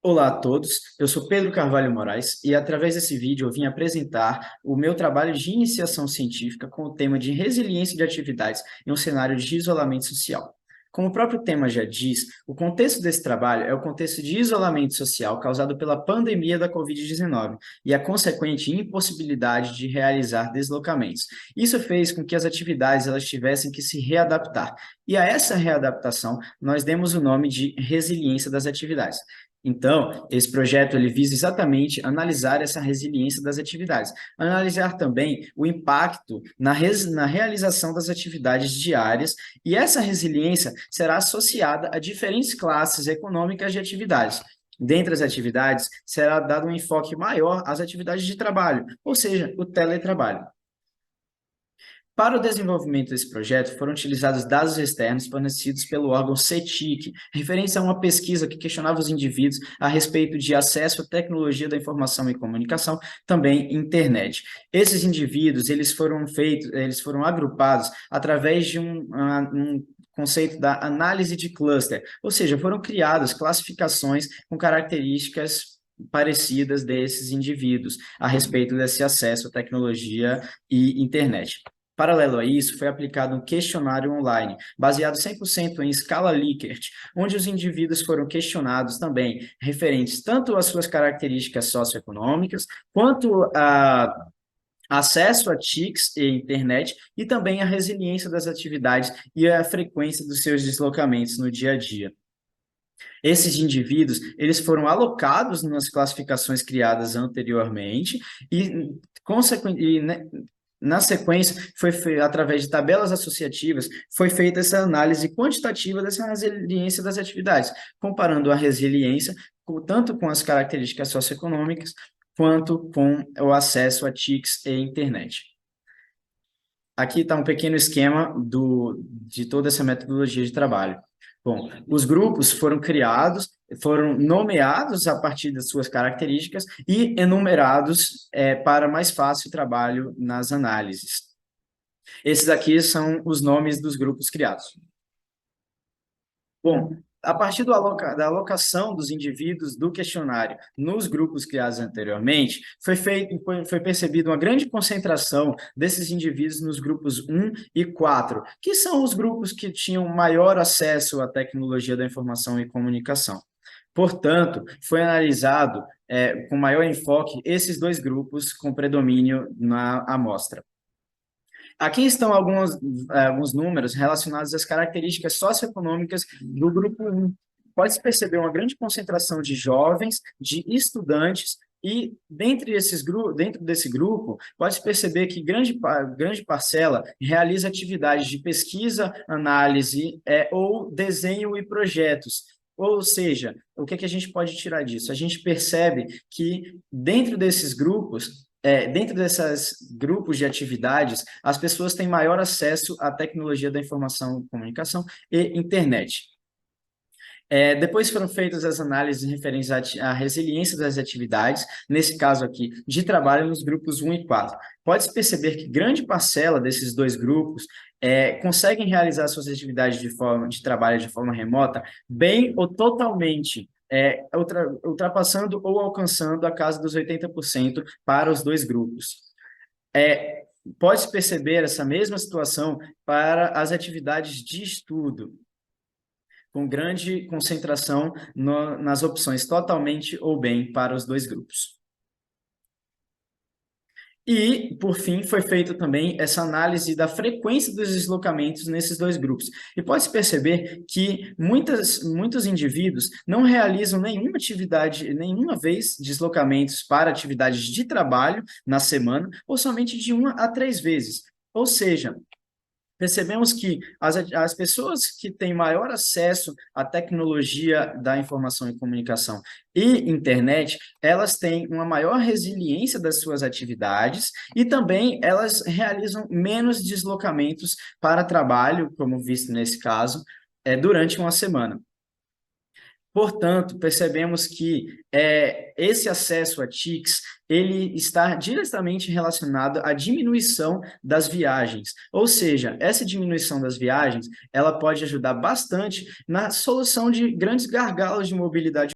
Olá a todos, eu sou Pedro Carvalho Moraes e através desse vídeo eu vim apresentar o meu trabalho de iniciação científica com o tema de resiliência de atividades em um cenário de isolamento social. Como o próprio tema já diz, o contexto desse trabalho é o contexto de isolamento social causado pela pandemia da Covid-19 e a consequente impossibilidade de realizar deslocamentos. Isso fez com que as atividades elas tivessem que se readaptar. E a essa readaptação, nós demos o nome de resiliência das atividades. Então, esse projeto ele visa exatamente analisar essa resiliência das atividades, analisar também o impacto na realização das atividades diárias, e essa resiliência será associada a diferentes classes econômicas de atividades. Dentre as atividades, será dado um enfoque maior às atividades de trabalho, ou seja, o teletrabalho. Para o desenvolvimento desse projeto, foram utilizados dados externos fornecidos pelo órgão CETIC, referentes a uma pesquisa que questionava os indivíduos a respeito de acesso à tecnologia da informação e comunicação, também internet. Esses indivíduos, eles foram agrupados através de um conceito da análise de cluster, ou seja, foram criadas classificações com características parecidas desses indivíduos a respeito desse acesso à tecnologia e internet. Paralelo a isso, foi aplicado um questionário online, baseado 100% em escala Likert, onde os indivíduos foram questionados também, referentes tanto às suas características socioeconômicas, quanto a acesso a TICs e internet, e também a resiliência das atividades e a frequência dos seus deslocamentos no dia a dia. Esses indivíduos, eles foram alocados nas classificações criadas anteriormente e, né, na sequência, através de tabelas associativas, foi feita essa análise quantitativa dessa resiliência das atividades, comparando a resiliência tanto com as características socioeconômicas, quanto com o acesso a TICs e internet. Aqui está um pequeno esquema de toda essa metodologia de trabalho. Bom, os grupos foram criados, foram nomeados a partir das suas características e enumerados para mais fácil trabalho nas análises. Esses aqui são os nomes dos grupos criados. Bom, a partir da alocação dos indivíduos do questionário nos grupos criados anteriormente, foi percebida uma grande concentração desses indivíduos nos grupos 1 e 4, que são os grupos que tinham maior acesso à tecnologia da informação e comunicação. Portanto, foi analisado com maior enfoque esses dois grupos com predomínio na amostra. Aqui estão alguns números relacionados às características socioeconômicas do grupo 1. Pode-se perceber uma grande concentração de jovens, de estudantes, e dentro desse grupo, pode-se perceber que grande parcela realiza atividades de pesquisa, análise ou desenho e projetos. Ou seja, o que a gente pode tirar disso? A gente percebe que dentro desses grupos, dentro desses grupos de atividades, as pessoas têm maior acesso à tecnologia da informação e comunicação e internet. Depois foram feitas as análises referentes à resiliência das atividades, nesse caso aqui, de trabalho nos grupos 1 e 4. Pode-se perceber que grande parcela desses dois grupos conseguem realizar suas atividades de trabalho de forma remota, bem ou totalmente, ultrapassando ou alcançando a casa dos 80% para os dois grupos. Pode-se perceber essa mesma situação para as atividades de estudo, com grande concentração nas opções totalmente ou bem para os dois grupos. E, por fim, foi feita também essa análise da frequência dos deslocamentos nesses dois grupos. E pode-se perceber que muitos indivíduos não realizam nenhuma vez deslocamentos para atividades de trabalho na semana, ou somente de 1 a 3 vezes. Ou seja, percebemos que as pessoas que têm maior acesso à tecnologia da informação e comunicação e internet, elas têm uma maior resiliência das suas atividades e também elas realizam menos deslocamentos para trabalho, como visto nesse caso, durante uma semana. Portanto, percebemos que esse acesso a TICs ele está diretamente relacionado à diminuição das viagens. Ou seja, essa diminuição das viagens ela pode ajudar bastante na solução de grandes gargalos de mobilidade